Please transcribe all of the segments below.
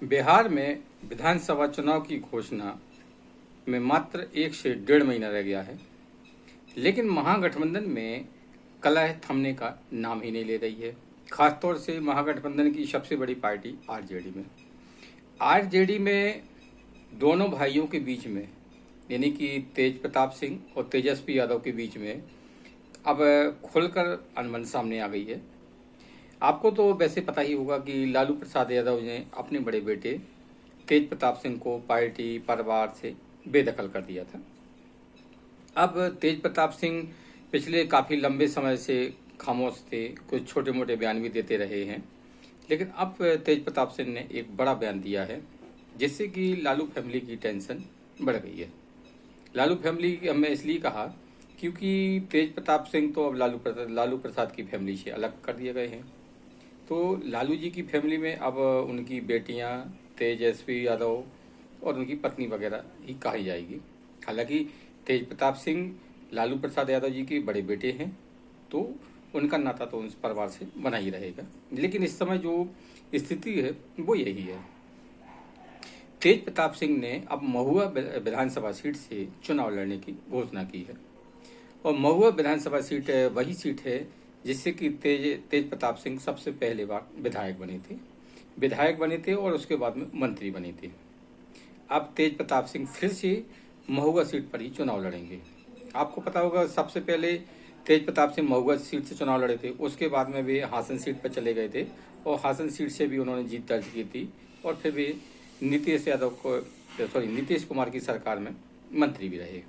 बिहार में विधानसभा चुनाव की घोषणा में मात्र 1 से 1.5 महीना रह गया है, लेकिन महागठबंधन में कलह थमने का नाम ही नहीं ले रही है। खासतौर से महागठबंधन की सबसे बड़ी पार्टी आरजेडी में दोनों भाइयों के बीच में, यानी कि तेज प्रताप सिंह और तेजस्वी यादव के बीच में अब खुलकर अनबन सामने आ गई है। आपको तो वैसे पता ही होगा कि लालू प्रसाद यादव ने अपने बड़े बेटे तेज प्रताप सिंह को पार्टी परिवार से बेदखल कर दिया था। अब तेज प्रताप सिंह पिछले काफ़ी लंबे समय से खामोश थे, कुछ छोटे मोटे बयान भी देते रहे हैं, लेकिन अब तेज प्रताप सिंह ने एक बड़ा बयान दिया है, जिससे कि लालू फैमिली की टेंशन बढ़ गई है। लालू फैमिली हमने इसलिए कहा क्योंकि तेज प्रताप सिंह तो अब लालू प्रसाद की फैमिली से अलग कर दिए गए हैं। तो लालू जी की फैमिली में अब उनकी बेटियां तेजस्वी यादव और उनकी पत्नी वगैरह ही कही जाएगी। हालांकि तेज प्रताप सिंह लालू प्रसाद यादव जी के बड़े बेटे हैं, तो उनका नाता तो उस परिवार से बना ही रहेगा, लेकिन इस समय जो स्थिति है वो यही है। तेज प्रताप सिंह ने अब महुआ विधानसभा सीट से चुनाव लड़ने की घोषणा की है, और महुआ विधानसभा सीट वही सीट है जिससे कि तेज प्रताप सिंह सबसे पहले बार विधायक बने थे और उसके बाद में मंत्री बने थे। अब तेज प्रताप सिंह फिर से महुआ सीट पर ही चुनाव लड़ेंगे। आपको पता होगा, सबसे पहले तेज प्रताप सिंह महुआ सीट से चुनाव लड़े थे, उसके बाद में वे हासन सीट पर चले गए थे और हासन सीट से भी उन्होंने जीत दर्ज की थी, और फिर वे नीतीश कुमार की सरकार में मंत्री भी रहे।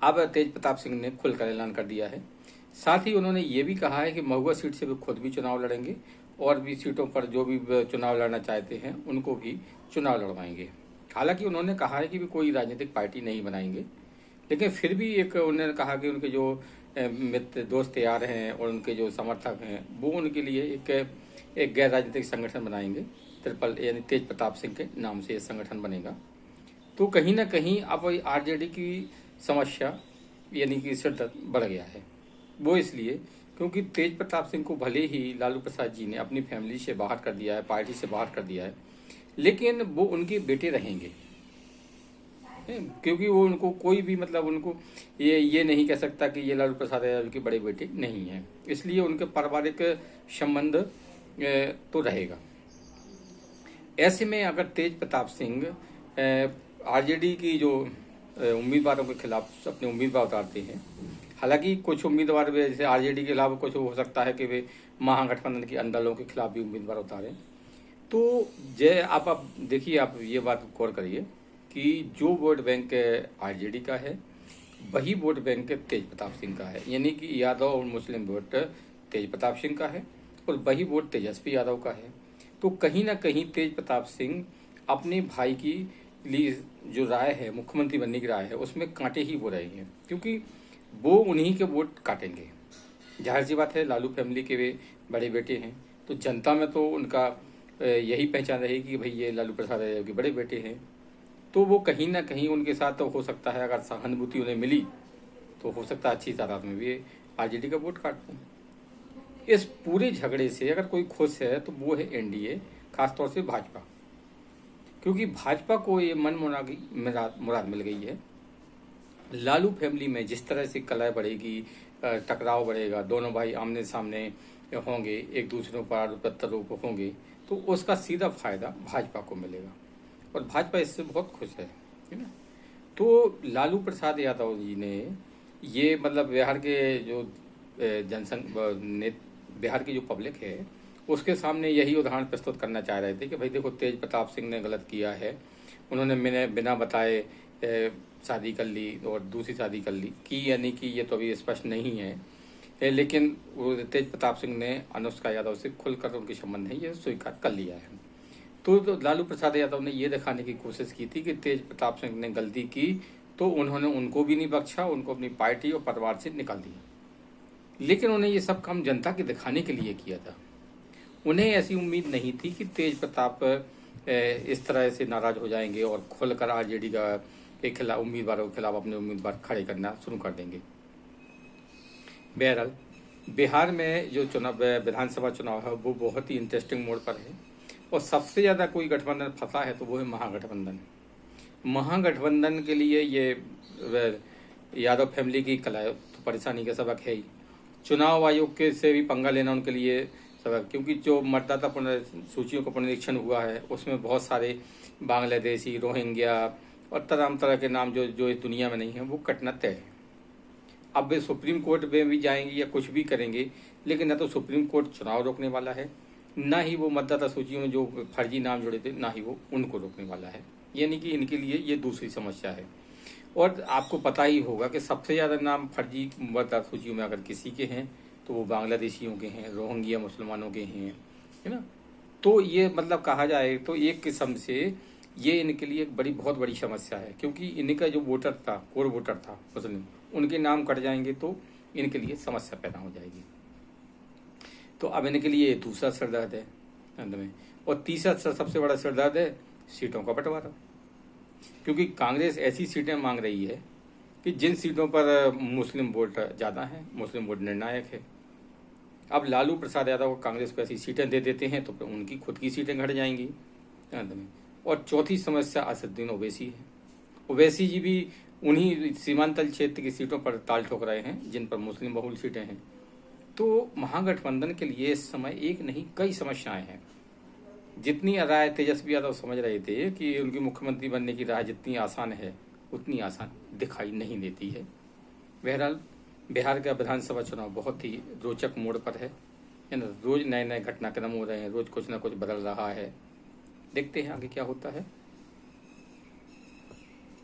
अब तेज प्रताप सिंह ने खुलकर ऐलान कर दिया है। साथ ही उन्होंने ये भी कहा है कि महुआ सीट से वे खुद भी चुनाव लड़ेंगे और भी सीटों पर जो भी चुनाव लड़ना चाहते हैं उनको भी चुनाव लड़वाएंगे। हालांकि उन्होंने कहा है कि वे कोई राजनीतिक पार्टी नहीं बनाएंगे, लेकिन फिर भी एक उन्होंने कहा कि उनके जो मित्र दोस्त यार हैं और उनके जो समर्थक हैं वो उनके लिए एक गैर राजनीतिक संगठन बनाएंगे। ट्रिपल यानी तेज प्रताप सिंह के नाम से ये संगठन बनेगा। तो कहीं ना कहीं अब आरजेडी की समस्या यानी कि शिद्दत बढ़ गया है। वो इसलिए क्योंकि तेज प्रताप सिंह को भले ही लालू प्रसाद जी ने अपनी फैमिली से बाहर कर दिया है, पार्टी से बाहर कर दिया है, लेकिन वो उनके बेटे रहेंगे, क्योंकि वो उनको कोई भी मतलब उनको ये नहीं कह सकता कि ये लालू प्रसाद यादव के बड़े बेटे नहीं हैं। इसलिए उनके पारिवारिक संबंध तो रहेगा। ऐसे में अगर तेज प्रताप सिंह आरजेडी की जो उम्मीदवारों के खिलाफ अपने उम्मीदवार उतारते हैं, हालांकि कुछ उम्मीदवार जैसे आरजेडी के अलावा कुछ हो सकता है कि वे महागठबंधन के अंदर लोगों के खिलाफ भी उम्मीदवार उतारें, तो आप देखिए, आप ये बात गौर करिए कि जो वोट बैंक आरजेडी का है वही वोट बैंक तेज प्रताप सिंह का है, यानी कि यादव और मुस्लिम वोट तेज प्रताप सिंह का है और वही वोट तेजस्वी यादव का है। तो कहीं ना कहीं तेज प्रताप सिंह अपने भाई की लिए जो राय है, मुख्यमंत्री बनने की राय है, उसमें कांटे ही बो रहे हैं, क्योंकि वो उन्हीं के वोट काटेंगे। जाहिर सी बात है, लालू फैमिली के वे बड़े बेटे हैं, तो जनता में तो उनका यही पहचान रहेगी कि भाई ये लालू प्रसाद यादव के बड़े बेटे हैं। तो वो कहीं ना कहीं उनके साथ तो हो सकता है, अगर सहानुभूति उन्हें मिली तो हो सकता है अच्छी तादाद में भी आरजेडी का वोट काट दें। इस पूरे झगड़े से अगर कोई खुश है तो वो है एनडीए, खासतौर से भाजपा, क्योंकि भाजपा को ये मन मुराद मिल गई है। लालू फैमिली में जिस तरह से कलह बढ़ेगी, टकराव बढ़ेगा, दोनों भाई आमने सामने होंगे, एक दूसरे पर आरोप प्रत्यारोप होंगे, तो उसका सीधा फायदा भाजपा को मिलेगा और भाजपा इससे बहुत खुश है ना। तो लालू प्रसाद यादव जी ने ये मतलब बिहार के जो बिहार की जो पब्लिक है उसके सामने यही उदाहरण प्रस्तुत करना चाह रहे थे कि भाई देखो, तेज प्रताप सिंह ने गलत किया है, उन्होंने बिना बताए शादी कर ली और दूसरी शादी कर ली की, यानी कि ये तो अभी स्पष्ट नहीं है, लेकिन वो तेज प्रताप सिंह ने अनुष्का यादव से खुलकर उनके संबंध है ये स्वीकार कर लिया है। तो लालू प्रसाद यादव ने ये दिखाने की कोशिश की थी कि तेज प्रताप सिंह ने गलती की, तो उन्होंने उनको भी नहीं बख्शा, उनको अपनी पार्टी और परिवार से निकाल दिया। लेकिन उन्हें ये सब काम जनता के दिखाने के लिए किया था। उन्हें ऐसी उम्मीद नहीं थी कि तेज प्रताप इस तरह से नाराज हो जाएंगे और खुलकर आरजेडी के खिलाफ उम्मीदवारों के खिलाफ अपने उम्मीदवार खड़े करना शुरू कर देंगे। बहरहाल बिहार में जो चुनाव विधानसभा चुनाव है वो बहुत ही इंटरेस्टिंग मोड पर है। और सबसे ज़्यादा कोई गठबंधन फंसा है तो वो है महागठबंधन। महागठबंधन के लिए ये यादव फैमिली की कला तो परेशानी का सबक है ही। चुनाव आयोग के से भी पंगा लेना उनके लिए सबक, क्योंकि जो मतदाता सूचियों का पुनरीक्षण हुआ है उसमें बहुत सारे बांग्लादेशी, रोहिंग्या और तमाम तरह के नाम जो इस दुनिया में नहीं है वो कटना तय है। अब वे सुप्रीम कोर्ट में भी जाएंगे या कुछ भी करेंगे, लेकिन न तो सुप्रीम कोर्ट चुनाव रोकने वाला है, ना ही वो मतदाता सूचियों में जो फर्जी नाम जुड़े थे ना ही वो उनको रोकने वाला है। यानी कि इनके लिए ये दूसरी समस्या है। और आपको पता ही होगा कि सबसे ज़्यादा नाम फर्जी मतदाता सूचियों में अगर किसी के हैं तो वो बांग्लादेशियों के हैं, रोहिंग्या मुसलमानों के हैं, है ना। तो ये मतलब कहा जाए तो एक किस्म से ये इनके लिए एक बहुत बड़ी समस्या है, क्योंकि इनका जो वोटर था, कोर वोटर था मुस्लिम, उनके नाम कट जाएंगे तो इनके लिए समस्या पैदा हो जाएगी। तो अब इनके लिए दूसरा सिरदर्द है अंत में। और तीसरा सबसे बड़ा सिरदर्द है सीटों का बंटवारा, क्योंकि कांग्रेस ऐसी सीटें मांग रही है कि जिन सीटों पर मुस्लिम वोट ज़्यादा हैं, मुस्लिम वोट निर्णायक है। अब लालू प्रसाद यादव को कांग्रेस को ऐसी सीटें दे देते हैं तो उनकी खुद की सीटें घट जाएंगी अंत में। और चौथी समस्या असदुद्दीन ओवैसी है। ओवैसी जी भी उन्हीं सीमांचल क्षेत्र की सीटों पर ताल ठोक रहे हैं जिन पर मुस्लिम बहुल सीटें हैं। तो महागठबंधन के लिए इस समय एक नहीं कई समस्याएं हैं। जितनी राय तेजस्वी यादव समझ रहे थे कि उनकी मुख्यमंत्री बनने की राह जितनी आसान है उतनी आसान दिखाई नहीं देती है। बहरहाल बिहार का विधानसभा चुनाव बहुत ही रोचक मोड़ पर है ना। रोज नए नए घटनाक्रम हो रहे हैं, रोज कुछ ना कुछ बदल रहा है। देखते हैं आगे क्या होता है।